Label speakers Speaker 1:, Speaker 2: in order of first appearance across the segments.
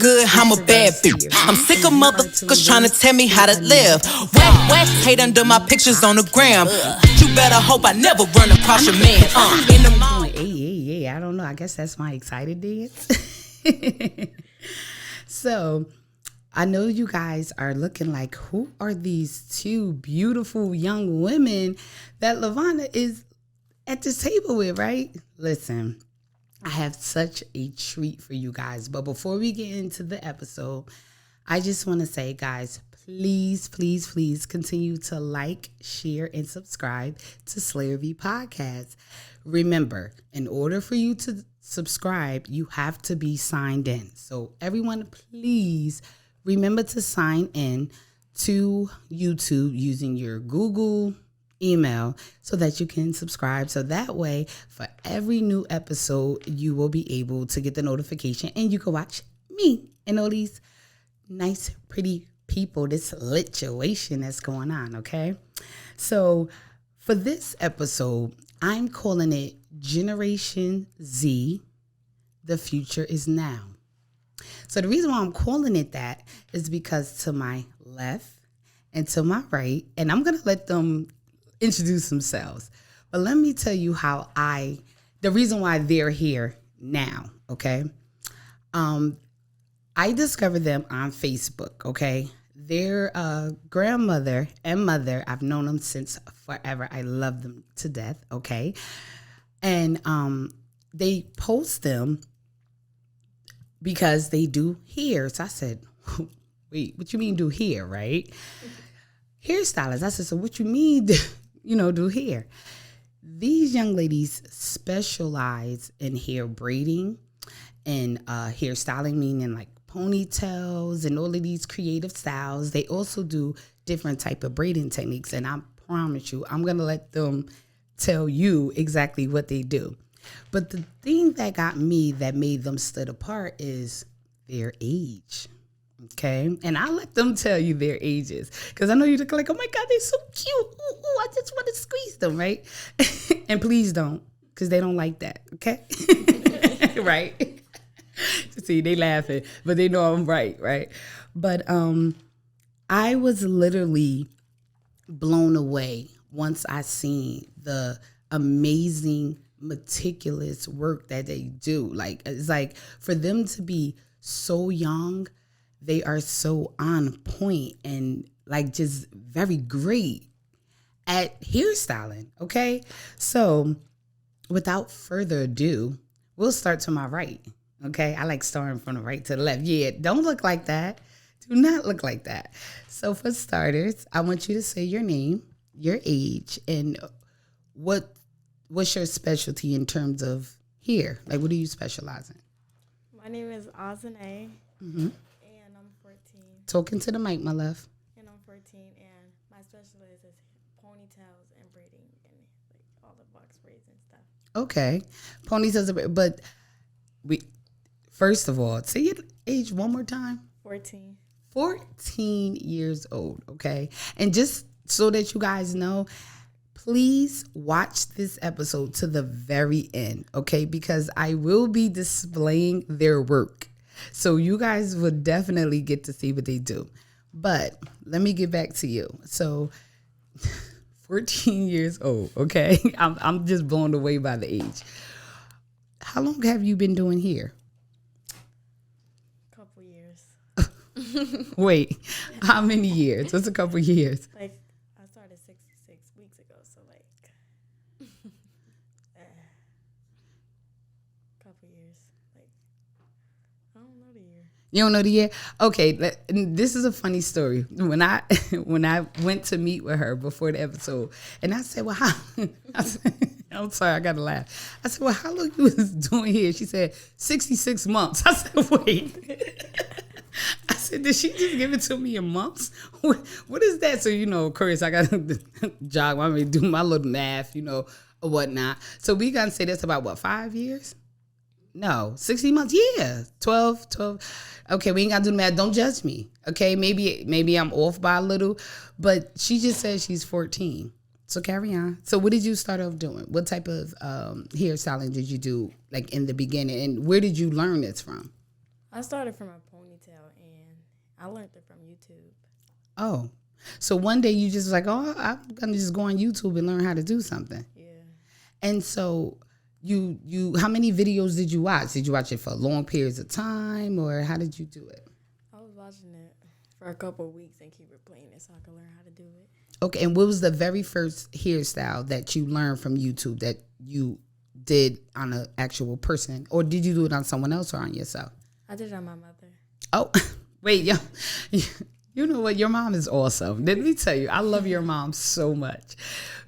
Speaker 1: good, I'm a bad bitch. I'm sick of motherfuckers trying to tell me how to live. Whack, hate under my pictures on the gram. You better hope I never run across your man. In the morning.
Speaker 2: Hey, I don't know. I guess that's my excited dance. So, I know you guys are looking like, who are these two beautiful young women that Lavonna is at this table with, right? Listen, I have such a treat for you guys. But before we get into the episode, I just want to say, guys, please continue to like, share, and subscribe to Slayer V Podcast. Remember, in order for you to subscribe, you have to be signed in. So everyone, please remember to sign in to YouTube using your Google email so that you can subscribe. So that way, for every new episode, you will be able to get the notification and you can watch me and all these nice, pretty people, this lituation that's going on, okay? So for this episode, I'm calling it Generation Z, The Future is Now. So the reason why I'm calling it that is because to my left and to my right, and I'm going to let them introduce themselves, but let me tell you the reason why they're here now, okay? I discovered them on Facebook, okay? Their grandmother and mother, I've known them since forever. I love them to death, okay? And they post them because they do hair. So I said, wait, what you mean do hair, right? Hairstylists. I said, so what you mean, do hair? These young ladies specialize in hair braiding and hairstyling, meaning like ponytails and all of these creative styles. They also do different type of braiding techniques. And I promise you, I'm going to let them tell you exactly what they do. But the thing that made them stood apart is their age. Okay. And I'll let them tell you their ages. Because I know you're like, oh my God, they're so cute. Ooh, I just want to squeeze them, right? And please don't, because they don't like that. Okay. Right. See, they laughing, but they know I'm right? But I was literally blown away once I seen the amazing, meticulous work that they do. Like, it's like for them to be so young, they are so on point and like just very great at hairstyling. Okay. So without further ado, we'll start to my right. Okay. I like starting from the right to the left. Yeah. Don't look like that. Do not look like that. So for starters, I want you to say your name, your age, and what's your specialty in terms of hair? Like, what do you specialize in?
Speaker 3: My name is Tynae,
Speaker 2: Mm-hmm.
Speaker 3: and I'm 14.
Speaker 2: Talking to the mic, my love.
Speaker 3: And I'm 14, and my specialty is ponytails and braiding and like all the box braids and stuff.
Speaker 2: Okay, ponytails, but first of all, say your age one more time.
Speaker 3: 14.
Speaker 2: 14 years old, okay? And just so that you guys know, please watch this episode to the very end, okay? Because I will be displaying their work. So you guys will definitely get to see what they do. But let me get back to you. So 14 years old, okay? I'm just blown away by the age. How long have you been doing hair?
Speaker 3: Couple years.
Speaker 2: Wait, how many years? What's a couple years?
Speaker 3: Like, I started 66 weeks ago, so like, couple years. Like, I don't know the year.
Speaker 2: You don't know the year? Okay, this is a funny story. When I went to meet with her before the episode, and I said, well, I'm sorry, I got to laugh. I said, well, how long you was doing here? She said, 66 months. I said, wait. I said, did she just give it to me in months? What is that? So, of course, I got to jog, do my little math, or whatnot. So we got to say that's about, 5 years? No, 60 months? Yeah, 12. Okay, we ain't got to do the math. Don't judge me. Okay, maybe I'm off by a little, but she just said she's 14. So carry on. So what did you start off doing? What type of hairstyling did you do, like, in the beginning? And where did you learn this from?
Speaker 3: I started from a ponytail, and I learned it from YouTube.
Speaker 2: Oh, so one day you just was like, oh, I'm gonna just go on YouTube and learn how to do something.
Speaker 3: Yeah.
Speaker 2: And so you how many videos did you watch? Did you watch it for long periods of time, or how did you do it?
Speaker 3: I was watching it for a couple of weeks and keep replaying it so I could learn how to do it.
Speaker 2: Okay, and what was the very first hairstyle that you learned from YouTube that you did on an actual person, or did you do it on someone else or on yourself?
Speaker 3: I did it on my mother.
Speaker 2: Oh, wait, yo, you know what? Your mom is awesome. Let me tell you, I love your mom so much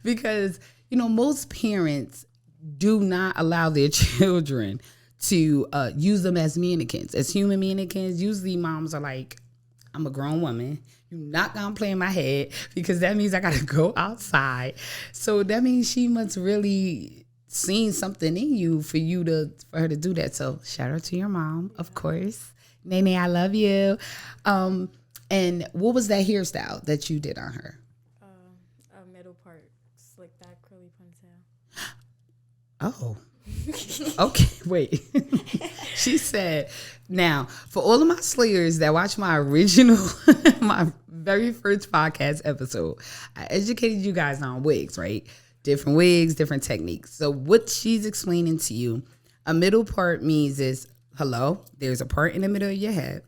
Speaker 2: because, most parents do not allow their children to use them as mannequins, as human mannequins. Usually moms are like, I'm a grown woman. You're not going to play in my head because that means I got to go outside. So that means she must really seen something in you for her to do that. So shout out to your mom, of course. Nene, I love you. And what was that hairstyle that you did on her?
Speaker 3: A middle part, slick back, curly ponytail.
Speaker 2: Oh. Okay, wait. She said, now, for all of my slayers that watch my original, my very first podcast episode, I educated you guys on wigs, right? Different wigs, different techniques. So what she's explaining to you, a middle part means is, hello, there's a part in the middle of your head.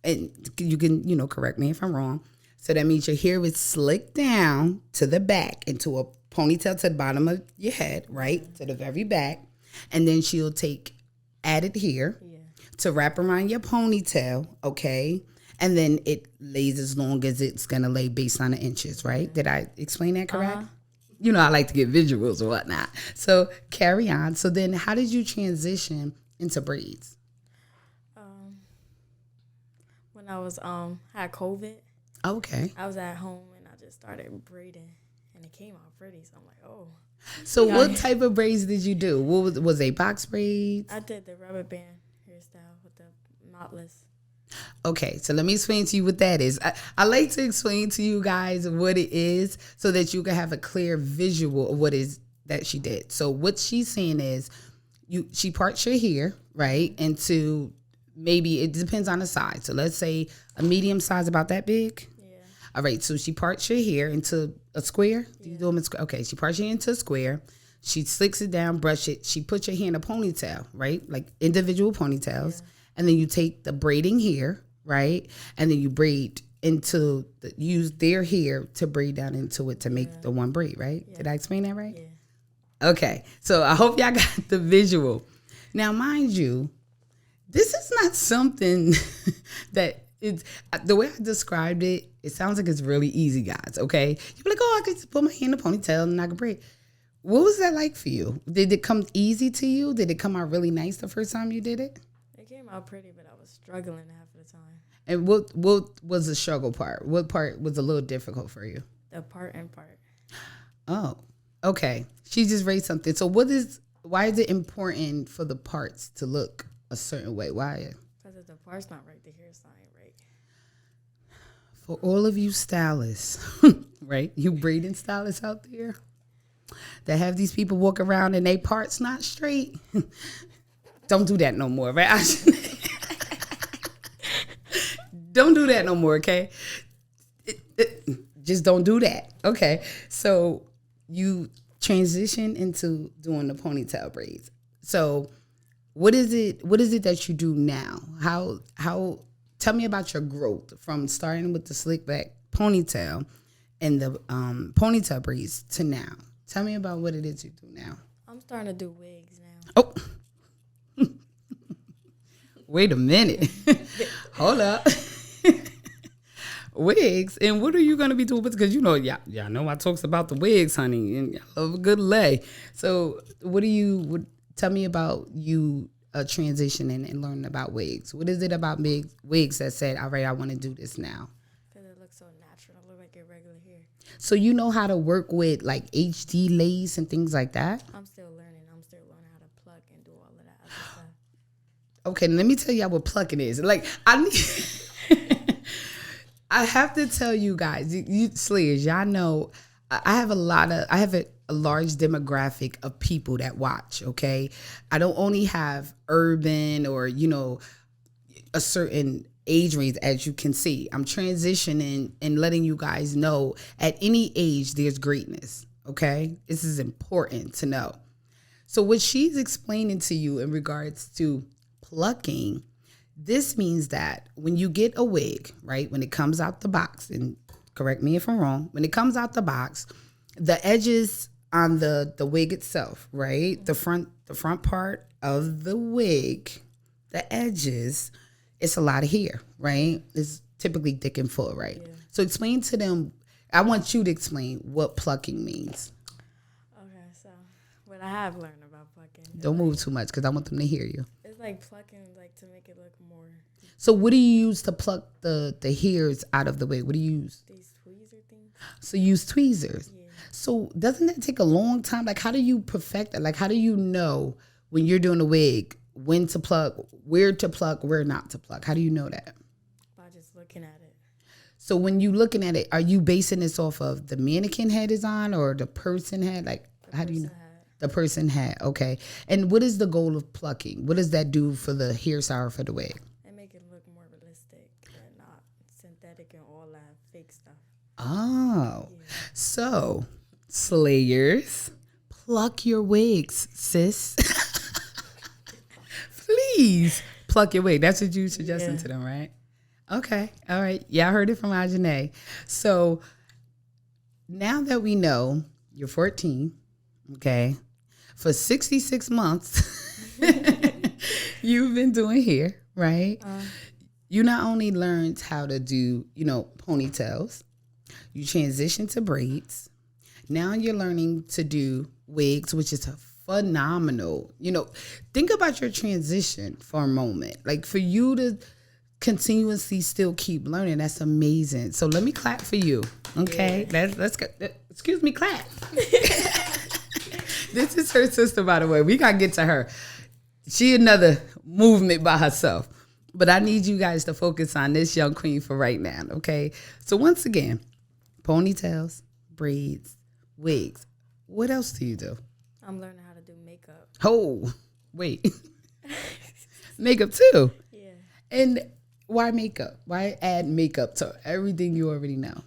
Speaker 2: And you can, correct me if I'm wrong. So that means your hair is slicked down to the back into a ponytail to the bottom of your head, right? To the very back. And then she'll add it here to wrap around your ponytail, okay? And then it lays as long as it's going to lay based on the inches, right? Did I explain that correct? I like to get visuals or whatnot. So carry on. So then how did you transition into braids?
Speaker 3: When I was had COVID.
Speaker 2: Okay.
Speaker 3: I was at home and I just started braiding and it came out pretty. So I'm like, oh.
Speaker 2: So what type of braids did you do? What was they box braids?
Speaker 3: I did the rubber band hairstyle with the knotless.
Speaker 2: Okay, so let me explain to you what that is. I like to explain to you guys what it is so that you can have a clear visual of what is that she did. So what she's saying is she parts your hair, right, into maybe, it depends on the size. So let's say a medium size, about that big. Yeah. All right, so she parts your hair into a square. Do you do them in square? Okay, she parts your hair into a square. She slicks it down, brush it. She puts your hair in a ponytail, right, like individual ponytails. Yeah. And then you take the braiding hair, right? And then you braid use their hair to braid down into it to make the one braid, right? Yeah. Did I explain that right? Yeah. Okay. So I hope y'all got the visual. Now, mind you, this is not something that it's, the way I described it, it sounds like it's really easy, guys, okay? You're like, oh, I could just put my hair in a ponytail and I could braid. What was that like for you? Did it come easy to you? Did it come out really nice the first time you did it?
Speaker 3: It came out pretty, but I was struggling half of the time.
Speaker 2: And what was the struggle part? What part was a little difficult for you?
Speaker 3: The parting part.
Speaker 2: Oh, okay. She just raised something. So why is it important for the parts to look a certain way? Why?
Speaker 3: Because if the part's not right, the hairstyle ain't right.
Speaker 2: For all of you stylists, right? You braiding stylists out there that have these people walk around and they parts not straight. Don't do that no more, right? Don't do that no more, okay? Just don't do that, okay? So you transition into doing the ponytail braids. So what is it that you do now? How tell me about your growth from starting with the slick back ponytail and the ponytail braids to now. Tell me about what it is you do now.
Speaker 3: I'm starting to do wigs now.
Speaker 2: Oh. Wait a minute. Hold up. Wigs? And what are you going to be doing? Because y'all know I talks about the wigs, honey, and y'all love a good lay. So tell me about you transitioning and learning about wigs. What is it about wigs that said, all right, I want to do this now?
Speaker 3: Because it looks so natural. I look like your regular hair.
Speaker 2: So you know how to work with like HD lace and things like that?
Speaker 3: I'm still learning. I'm still learning how to pluck and do all of that other stuff.
Speaker 2: Okay, let me tell y'all what plucking is. Like, I have to tell you guys, you slayers, y'all know, I have a large demographic of people that watch, okay? I don't only have urban or, a certain age range, as you can see. I'm transitioning and letting you guys know at any age there's greatness. Okay, this is important to know. So what she's explaining to you in regards to plucking, this means that when you get a wig, right, when it comes out the box, and correct me if I'm wrong, when it comes out the box, the edges on the wig itself, right, the front part of the wig, the edges, it's a lot of hair, right? It's typically thick and full, right? Yeah. So explain to them, I want you to explain what plucking means.
Speaker 3: Okay, so what I have learned about plucking.
Speaker 2: Don't move too much because I want them to hear you.
Speaker 3: It's like plucking, like to make it look more.
Speaker 2: So what do you use to pluck the hairs out of the wig? What do you use?
Speaker 3: These tweezer things.
Speaker 2: So you use tweezers.
Speaker 3: Yeah.
Speaker 2: So doesn't that take a long time? Like, how do you perfect that? Like, how do you know when you're doing a wig, when to pluck, where not to pluck? How do you know that?
Speaker 3: By just looking at it.
Speaker 2: So when you looking at it, are you basing this off of the mannequin head is on or the person head? Like, how do you know? The person head. Okay. And what is the goal of plucking? What does that do for the hairstyle for the wig?
Speaker 3: And make it look more realistic and not synthetic and all that fake stuff.
Speaker 2: Oh.
Speaker 3: Yeah.
Speaker 2: So, slayers, pluck your wigs, sis. Please pluck your wig. That's what you suggesting to them, right? Okay. All right. Yeah, I heard it from Ajane. So now that we know you're 14, okay, for 66 months, you've been doing hair, right? You not only learned how to do, ponytails, you transitioned to braids. Now you're learning to do wigs, which is phenomenal. Think about your transition for a moment. Like, for you to continuously still keep learning, that's amazing. So let me clap for you. Okay. Yeah. Let's go. Excuse me, clap. This is her sister, by the way. We gotta get to her. She another movement by herself. But I need you guys to focus on this young queen for right now. Okay. So once again, ponytails, braids, wigs. What else do you do?
Speaker 3: I'm learning how to do makeup.
Speaker 2: Oh, wait. Makeup too?
Speaker 3: Yeah.
Speaker 2: And why makeup? Why add makeup to everything you already know?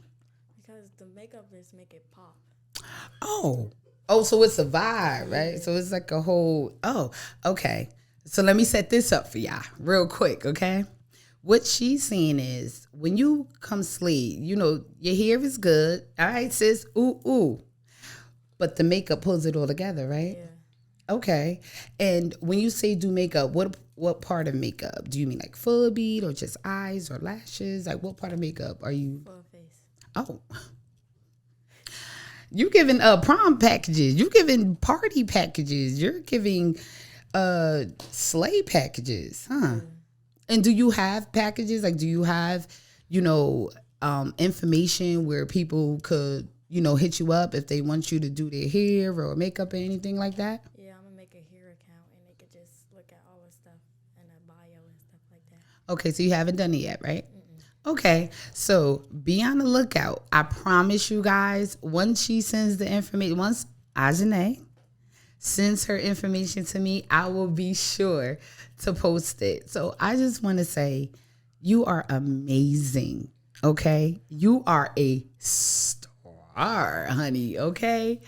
Speaker 3: Because the makeup is make it pop.
Speaker 2: Oh, so it's a vibe, right? So it's like a whole, okay. So let me set this up for y'all real quick, okay? What she's saying is, when you come sleep, your hair is good. All right, sis, ooh. But the makeup pulls it all together, right? Yeah. Okay. And when you say do makeup, what part of makeup? Do you mean like full bead or just eyes or lashes? Like, what part of makeup are you?
Speaker 3: Full face.
Speaker 2: Oh. You giving prom packages. You giving party packages. You're giving sleigh packages, huh? Mm. And do you have packages? Like, do you have, information where people could, hit you up if they want you to do their hair or makeup or anything like that?
Speaker 3: Yeah, I'm gonna make a hair account and they could just look at all the stuff and a bio and stuff like that.
Speaker 2: Okay, so you haven't done it yet, right? Okay, so be on the lookout. I promise you guys, once she sends the information, once Ajane sends her information to me, I will be sure to post it. So I just want to say, you are amazing, okay? You are a star, honey, okay?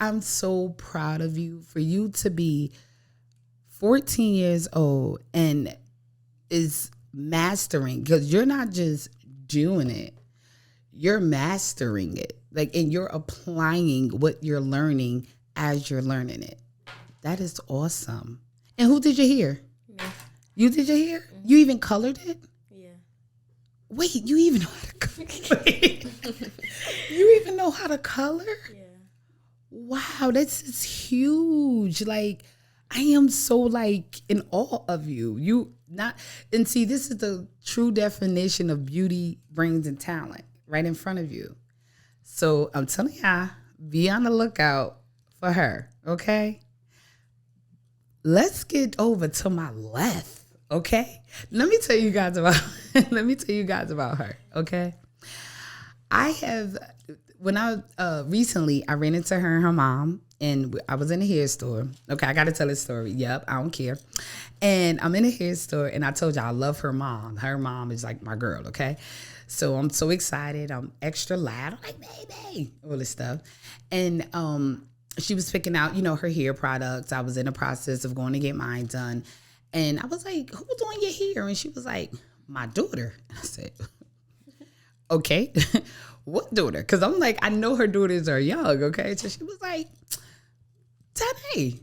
Speaker 2: I'm so proud of you for you to be 14 years old and is mastering, because you're not just doing it, you're mastering it, like, and you're applying what you're learning as you're learning it. That is awesome. And who did your hair? Me. You did your hair? Mm-hmm. You even colored it?
Speaker 3: Yeah.
Speaker 2: Wait, you even know how to color? You even know how to color?
Speaker 3: Yeah.
Speaker 2: Wow, this is huge. Like, I am so in awe of you. And see, this is the true definition of beauty, brains, and talent right in front of you. So I'm telling y'all, be on the lookout for her, okay? Let's get over to my left, okay? Let me tell you guys about her, okay? Recently I ran into her and her mom, and I was in a hair store. Okay, I got to tell this story. Yep, I don't care. And I'm in a hair store, and I told you I love her mom. Her mom is like my girl, okay? So I'm so excited. I'm extra loud. I'm like, baby, all this stuff. And she was picking out, her hair products. I was in the process of going to get mine done. And I was like, who's doing your hair? And she was like, my daughter. And I said, okay, what daughter? Because I'm like, I know her daughters are young, okay? So she was like, Tynae,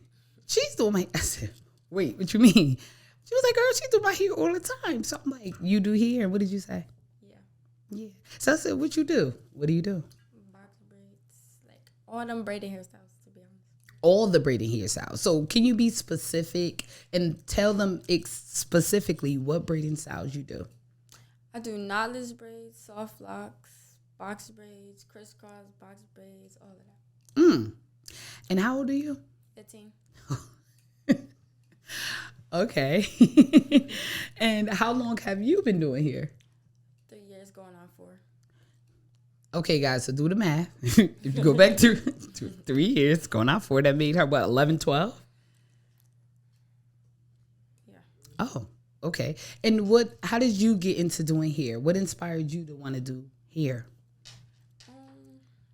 Speaker 2: she's doing my, I said, wait, what you mean? She was like, girl, she do my hair all the time. So I'm like, you do hair? And what did you say? Yeah. So I said, what you do? What do you do?
Speaker 3: Box braids, like all them braiding hairstyles, to be honest.
Speaker 2: All the braiding hairstyles. So can you be specific and tell them specifically what braiding styles you do?
Speaker 3: I do knotless braids, soft locks, box braids, crisscross, box braids, all of that.
Speaker 2: And how old are you?
Speaker 3: 15.
Speaker 2: Okay. And how long have you been doing hair?
Speaker 3: 3 years going on 4.
Speaker 2: Okay, guys, so do the math. If you go back to 3 years, going on 4, that made her, what, 11, 12?
Speaker 3: Yeah.
Speaker 2: Oh, okay. And how did you get into doing hair? What inspired you to want to do hair?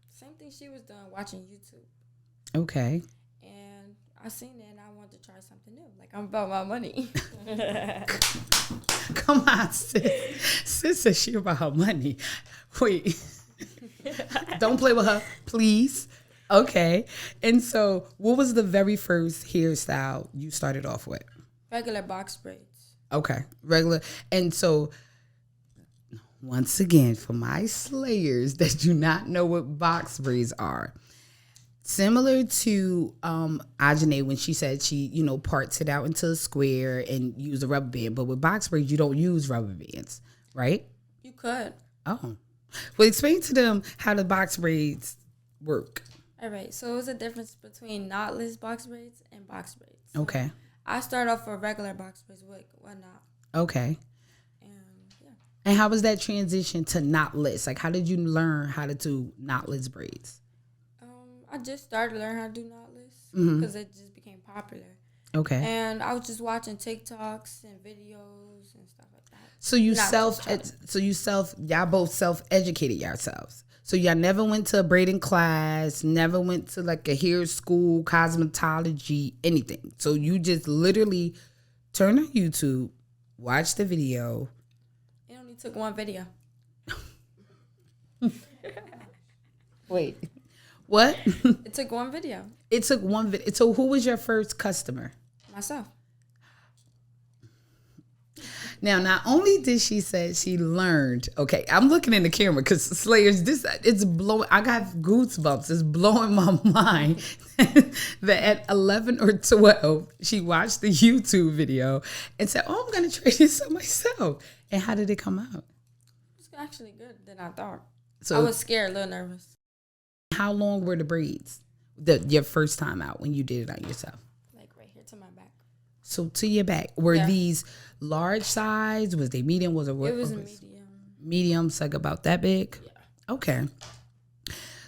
Speaker 3: Same thing she was doing, watching YouTube.
Speaker 2: Okay.
Speaker 3: And I seen it and I wanted to try something new. Like, I'm about my money.
Speaker 2: Come on, sis. Sis says she about her money. Wait. Don't play with her, please. Okay. And so what was the very first hairstyle you started off with?
Speaker 3: Regular box braids.
Speaker 2: Okay. Regular. And so once again, for my slayers that do not know what box braids are, similar to Ajane when she said she, parts it out into a square and use a rubber band. But with box braids, you don't use rubber bands, right?
Speaker 3: You could.
Speaker 2: Oh. Well, explain to them how the box braids work.
Speaker 3: All right. So it was a difference between knotless box braids and box braids. So
Speaker 2: Okay.
Speaker 3: I started off with regular box braids with one knot.
Speaker 2: Okay.
Speaker 3: And yeah.
Speaker 2: And how was that transition to knotless? Like, how did you learn how to do knotless braids?
Speaker 3: I just started learning how to do knotless because it just became popular.
Speaker 2: Okay.
Speaker 3: And I was just watching TikToks and videos and stuff like that.
Speaker 2: So y'all both self-educated yourselves. So y'all never went to a braiding class, never went to like a hair school, cosmetology, anything. So you just literally turn on YouTube, watch the video.
Speaker 3: It only took one video.
Speaker 2: Wait. What?
Speaker 3: It took one video.
Speaker 2: It took one video. So who was your first customer?
Speaker 3: Myself.
Speaker 2: Now, not only did she say she learned, okay, I'm looking in the camera because Slayers, it's blowing, I got goosebumps. It's blowing my mind that at 11 or 12, she watched the YouTube video and said, oh, I'm going to try this on myself. And how did it come out?
Speaker 3: It was actually good than I thought.
Speaker 2: So
Speaker 3: I was scared, a little nervous.
Speaker 2: How long were the braids? Your first time out when you did it on yourself?
Speaker 3: Like right here to my back.
Speaker 2: So to your back. Were these large size? Was they medium? Was it what?
Speaker 3: It was a medium.
Speaker 2: Medium, so like about that big?
Speaker 3: Yeah.
Speaker 2: Okay.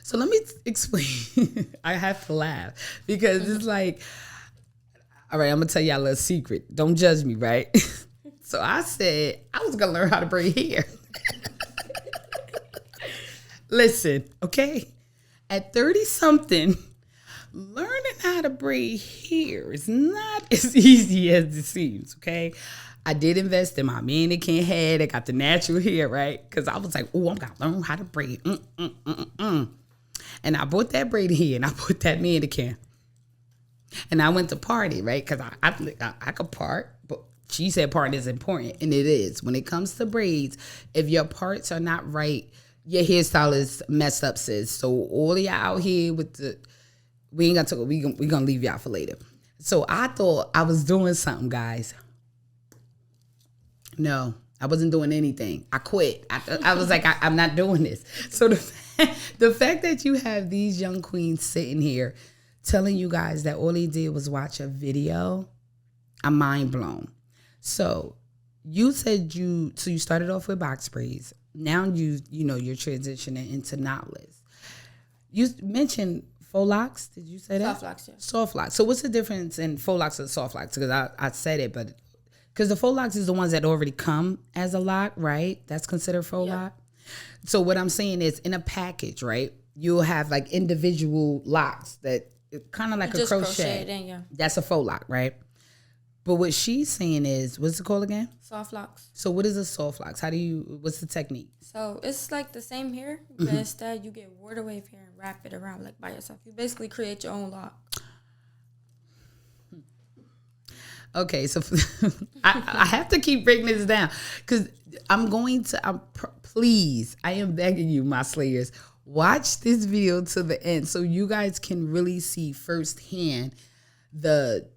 Speaker 2: So let me explain. I have to laugh because it's like, all right, I'm going to tell y'all a little secret. Don't judge me, right? So I said I was going to learn how to braid hair. Listen, okay? At 30-something, learning how to braid hair is not as easy as it seems, okay? I did invest in my mannequin head. I got the natural hair, right? Because I was like, oh, I'm going to learn how to braid. And I bought that braiding hair and I bought that mannequin. And I went to party, right? Because I could part, but she said part is important, and it is. When it comes to braids, if your parts are not right, your hairstylist messed up, sis. So all of y'all out here with the, we ain't gonna talk. We gonna leave y'all for later. So I thought I was doing something, guys. No, I wasn't doing anything. I quit. I was like, I'm not doing this. So the fact that you have these young queens sitting here telling you guys that all they did was watch a video, I'm mind blown. So you said you started off with box braids. Now you're transitioning into knotless. You mentioned faux locks. Did you say that?
Speaker 3: Soft locks, yeah.
Speaker 2: Soft locks. So what's the difference in faux locks and soft locks? Because I said it, but because the faux locks is the ones that already come as a lock, right? That's considered faux lock. So what I'm saying is in a package, right? You'll have like individual locks that kind of like a crochet.
Speaker 3: In,
Speaker 2: That's a faux lock, right? But what she's saying is, what's it called again?
Speaker 3: Soft locks.
Speaker 2: So what is a soft locks? What's the technique?
Speaker 3: So it's like the same hair, but instead you get water wave hair and wrap it around like by yourself. You basically create your own lock.
Speaker 2: Okay, so I have to keep breaking this down because please, I am begging you, my slayers, watch this video to the end so you guys can really see firsthand the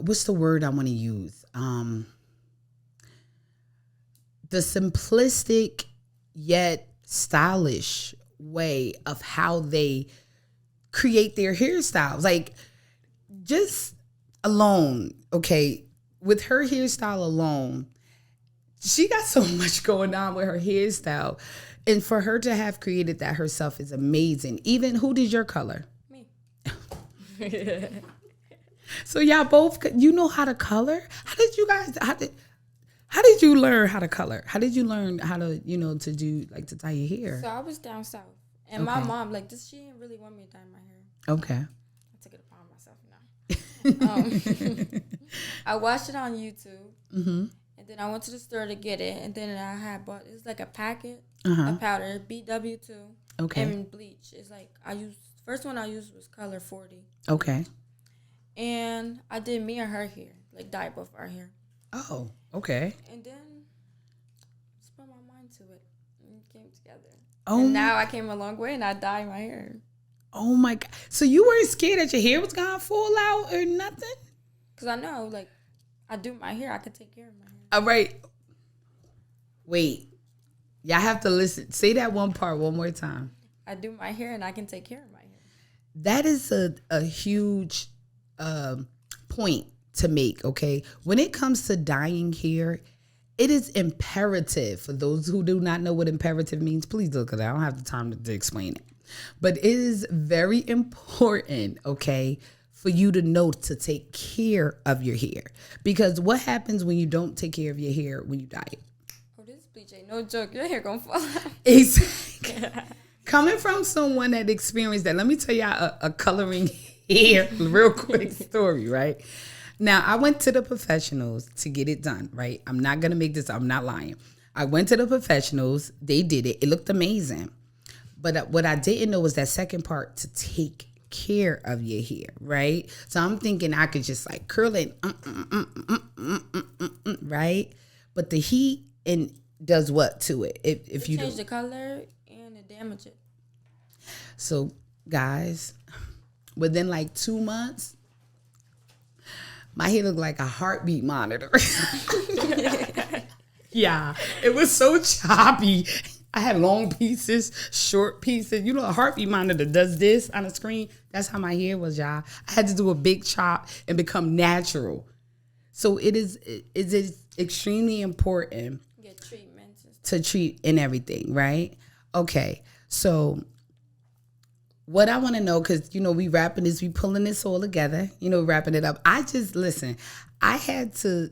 Speaker 2: what's the word I want to use? The simplistic yet stylish way of how they create their hairstyles. Like, just alone, okay, with her hairstyle alone, she got so much going on with her hairstyle. And for her to have created that herself is amazing. Even, who did your color?
Speaker 3: Me.
Speaker 2: So y'all both, you know how to color? How did you learn how to color? How did you learn how to, to do, like, to dye your hair?
Speaker 3: So I was down south. And my mom, like, she didn't really want me to dye my hair.
Speaker 2: Okay.
Speaker 3: I took it upon myself now. I watched it on YouTube. Mm-hmm. And then I went to the store to get it. And then I had bought, it's like a packet of powder, BW2.
Speaker 2: Okay.
Speaker 3: And bleach. It's like, first one I used was color 40.
Speaker 2: Okay.
Speaker 3: And I did me and her hair, like dye both our hair.
Speaker 2: Oh, okay.
Speaker 3: And then just put my mind to it and it came together.
Speaker 2: Oh,
Speaker 3: and now I came a long way and I dye my hair.
Speaker 2: Oh my God. So you weren't scared that your hair was gonna fall out or nothing?
Speaker 3: Because I know, like, I do my hair, I can take care of my hair.
Speaker 2: All right. Wait. Y'all have to listen. Say that one part one more time.
Speaker 3: I do my hair and I can take care of my hair.
Speaker 2: That is a huge point to make, okay? When it comes to dyeing hair, it is imperative. For those who do not know what imperative means, please look at it. I don't have the time to explain it. But it is very important, okay, for you to know to take care of your hair. Because what happens when you don't take care of your hair when you dye it?
Speaker 3: Oh, this bleach ain't no joke. Your hair gonna fall out.
Speaker 2: Exactly. Coming from someone that experienced that, let me tell y'all a coloring hair real quick story, right? Now, I went to the professionals to get it done, right? I'm not going to make this, I'm not lying. I went to the professionals. They did it. It looked amazing. But what I didn't know was that second part, to take care of your hair, right? So I'm thinking I could just like curl it, right? But the heat does what to it? If you
Speaker 3: change the color and it damage it.
Speaker 2: So, guys, within like 2 months, my hair looked like a heartbeat monitor. Yeah, it was so choppy. I had long pieces, short pieces. You know, a heartbeat monitor does this on the screen. That's how my hair was, y'all. I had to do a big chop and become natural. So it is extremely important
Speaker 3: Get treatments
Speaker 2: to treat and everything, right? Okay, so what I want to know, because, we wrapping this, we pulling this all together, wrapping it up. I had to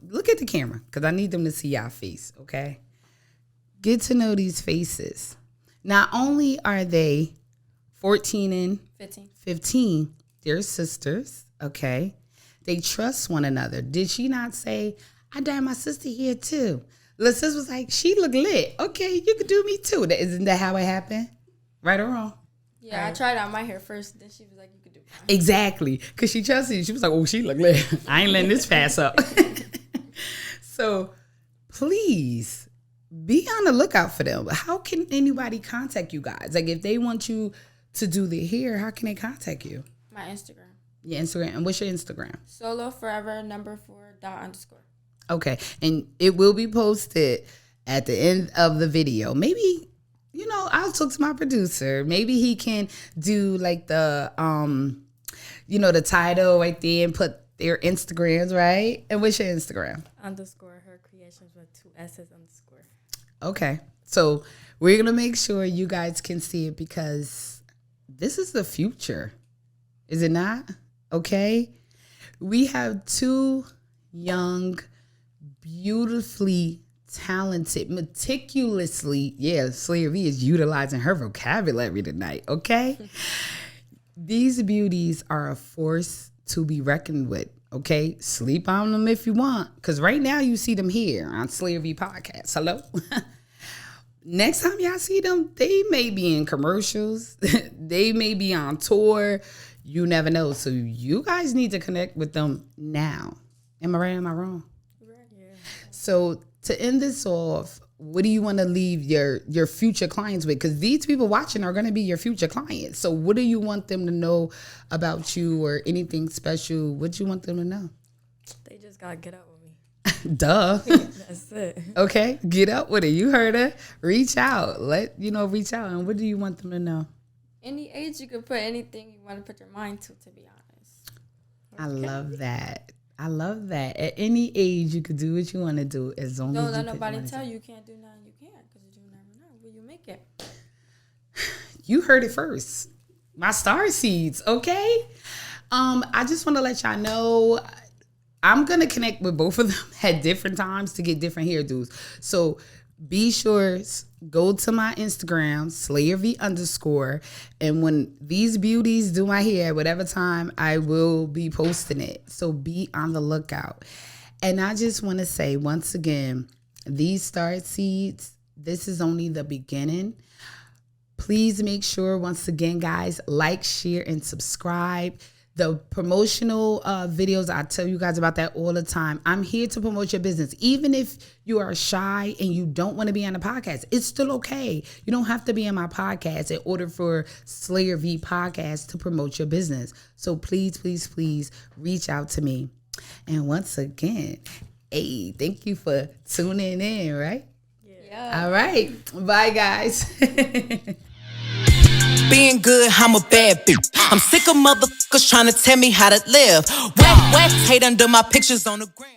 Speaker 2: look at the camera because I need them to see y'all face, okay? Get to know these faces. Not only are they 14 and 15, they're sisters, okay? They trust one another. Did she not say, I dyed my sister here too? The sis was like, she look lit. Okay, you could do me too. Isn't that how it happened? Right or wrong?
Speaker 3: Yeah, right. I tried out my hair first. Then she was like, you could do mine.
Speaker 2: Exactly. Because she trusted you. She was like, oh, she look lit. I ain't letting this pass up. So please be on the lookout for them. How can anybody contact you guys? Like, if they want you to do their hair, how can they contact you?
Speaker 3: My Instagram.
Speaker 2: Your Instagram. And what's your Instagram?
Speaker 3: soloforever_4_.
Speaker 2: Okay. And it will be posted at the end of the video. Maybe, I'll talk to my producer. Maybe he can do like the, the title right there and put their Instagrams, right? And what's your Instagram?
Speaker 3: _her creations with 2 S's _.
Speaker 2: Okay. So we're going to make sure you guys can see it because this is the future. Is it not? Okay. We have two young, beautifully talented, meticulously, Slayer V is utilizing her vocabulary tonight, okay? These beauties are a force to be reckoned with, okay? Sleep on them if you want, because right now you see them here on Slayer V Podcast. Hello? Next time y'all see them, they may be in commercials. They may be on tour. You never know. So you guys need to connect with them now. Am I right? Am I wrong?
Speaker 3: Right, yeah.
Speaker 2: So to end this off, what do you want to leave your future clients with? Because these people watching are going to be your future clients. So what do you want them to know about you or anything special? What do you want them to know?
Speaker 3: They just got to get up with me.
Speaker 2: Duh.
Speaker 3: That's it.
Speaker 2: Okay, get up with it. You heard her. Reach out. Reach out. And what do you want them to know?
Speaker 3: Any age you could put anything you want to put your mind to be honest.
Speaker 2: I love that. I love that. At any age, you could do what you want to do as long as you
Speaker 3: don't let
Speaker 2: put
Speaker 3: nobody
Speaker 2: your
Speaker 3: tell
Speaker 2: mind
Speaker 3: you can't do nothing. You can't because you never know. Will you make it?
Speaker 2: You heard it first. My star seeds, okay? I just want to let y'all know I'm going to connect with both of them at different times to get different hairdos. So be sure, go to my Instagram, SlayerV_, and when these beauties do my hair, whatever time, I will be posting it. So be on the lookout. And I just want to say, once again, these star seeds, this is only the beginning. Please make sure, once again, guys, like, share, and subscribe. The promotional videos, I tell you guys about that all the time. I'm here to promote your business. Even if you are shy and you don't want to be on the podcast, it's still okay. You don't have to be on my podcast in order for Slayer V Podcast to promote your business. So please, please, please reach out to me. And once again, hey, thank you for tuning in, right?
Speaker 3: Yeah.
Speaker 2: All right. Bye, guys.
Speaker 1: Being good, I'm a bad bitch. I'm sick of motherfuckers trying to tell me how to live. Whack, whack, hate under my pictures on the gram.